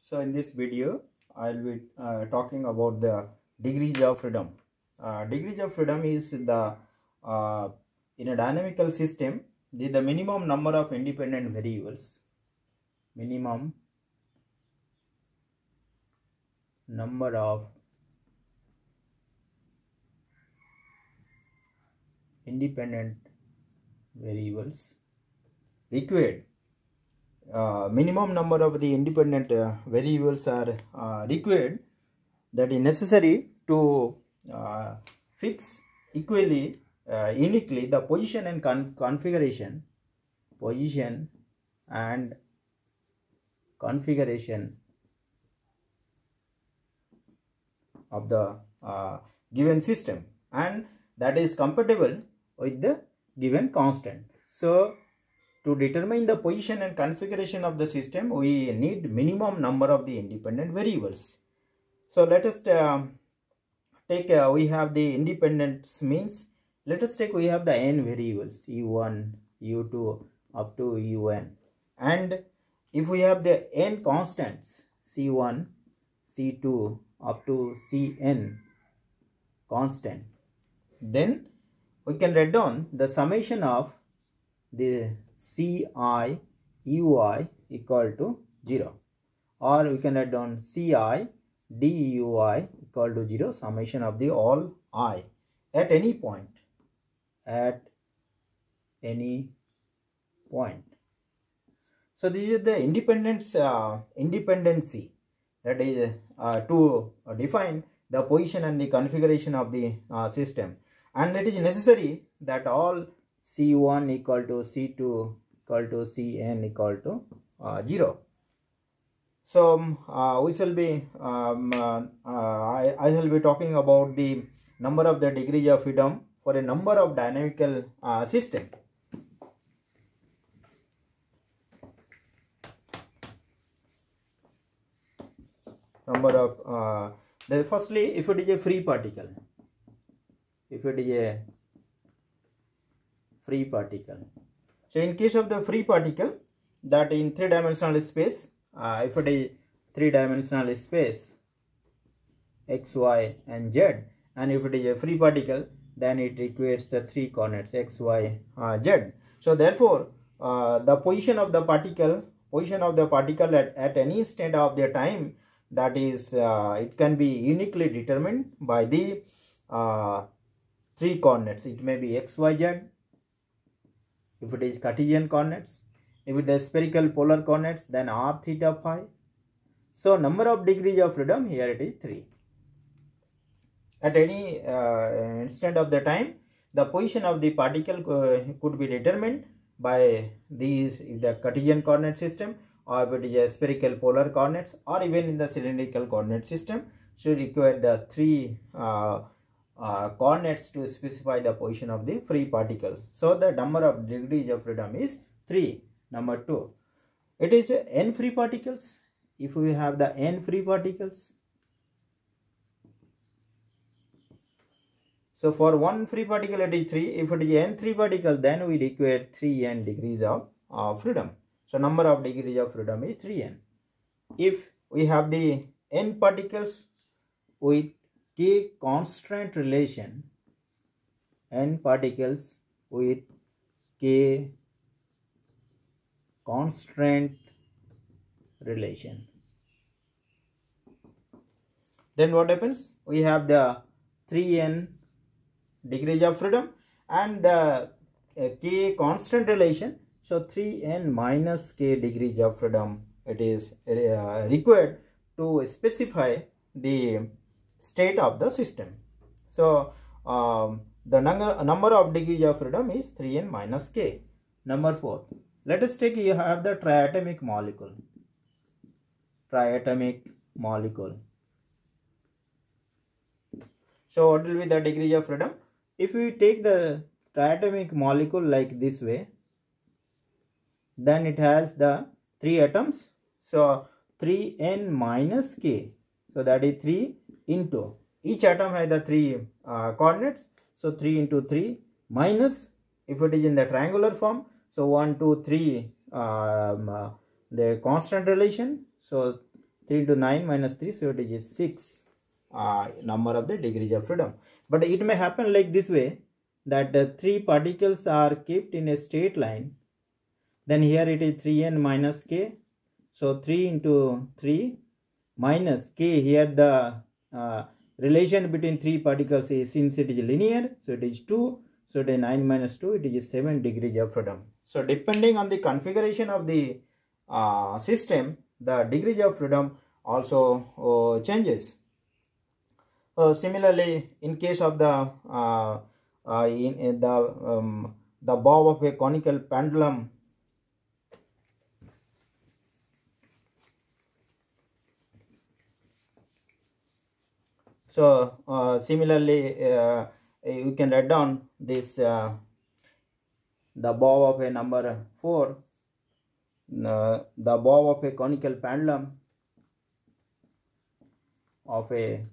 So in this video, I will be talking about the degrees of freedom. Degrees of freedom is the in a dynamical system, the minimum number of independent variables. Minimum number of independent variables required. Minimum number of the independent variables are required, that is necessary to fix equally uniquely the position and configuration of the given system, and that is compatible with the given constant. So to determine the position and configuration of the system, we need minimum number of the independent variables. So let us take we have the independence means, let us take we have the n variables, u1, u2 up to un, and if we have the n constants, c1, c2 up to cn constant, then we can write down the summation of the ci ui equal to 0, or we can write down ci dui equal to 0, summation of the all I at any point, So this is the independency, that is to define the position and the configuration of the system, and it is necessary that all c1 equal to c2 equal to cn equal to 0. So we shall be I shall be talking about the number of the degrees of freedom for a number of dynamical system. Number of firstly, if it is a free particle, so in case of the free particle, that in three-dimensional space, if it is three-dimensional space x, y and z, and if it is a free particle, then it requires the three coordinates x, y, z. So therefore the position of the particle at any instant of the time, that is it can be uniquely determined by the three coordinates. It may be x, y, z if it is Cartesian coordinates. If it is spherical polar coordinates, then r, theta, phi. So number of degrees of freedom here, it is 3. At any instant of the time, the position of the particle could be determined by these, if the Cartesian coordinate system, or if it is a spherical polar coordinates, or even in the cylindrical coordinate system, should require the three coordinates to specify the position of the free particle. So the number of degrees of freedom is 3. Number 2, it is n free particles. If we have the n free particles, so for one free particle it is 3. If it is n free particle, then we require 3n degrees of freedom. So number of degrees of freedom is 3n. If we have the n particles with k constant relation, n particles with k constant relation, then what happens? We have the 3n degrees of freedom and the k constant relation. So 3n minus k degrees of freedom, it is required to specify the state of the system. So the number of degrees of freedom is 3n minus k. Number 4, let us take, you have the triatomic molecule. So what will be the degree of freedom? If we take the triatomic molecule like this way, then it has the 3 atoms. So 3n minus k, so that is 3 into, each atom has the 3 coordinates, so 3 into 3 minus, if it is in the triangular form, so 1, 2, 3 the constant relation, so 3 into 9 minus 3, so it is 6 number of the degrees of freedom. But it may happen like this way, that the 3 particles are kept in a straight line. Then here it is 3n minus k. So 3 into 3 minus k. Here the relation between 3 particles is, since it is linear, so it is 2. So it is 9 minus 2, it is 7 degrees of freedom. So depending on the configuration of the system, the degrees of freedom also changes. Similarly, in case of the the bob of a conical pendulum, so similarly you can write down this the bob of a number 4, the bob of a conical pendulum of a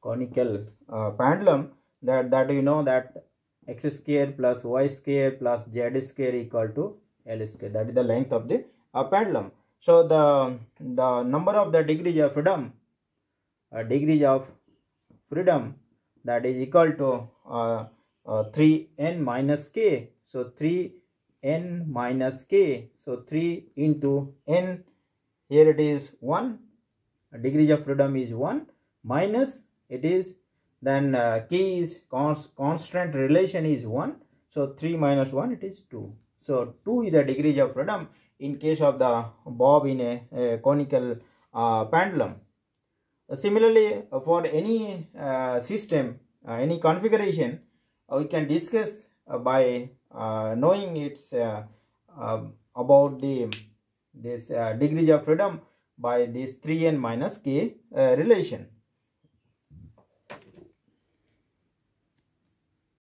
conical pendulum, that you know that x square plus y square plus z square equal to L square. That is the length of the pendulum. So the number of the degrees of freedom, that is equal to 3n minus k. So 3n minus k. So 3 into n, here it is 1. Degrees of freedom is 1 minus it is, then k is constant relation is 1. So 3 minus 1, it is 2. So 2 is the degrees of freedom in case of the bob in a conical pendulum. Similarly, for any system, any configuration, we can discuss by knowing its about this degrees of freedom by this 3n minus k relation.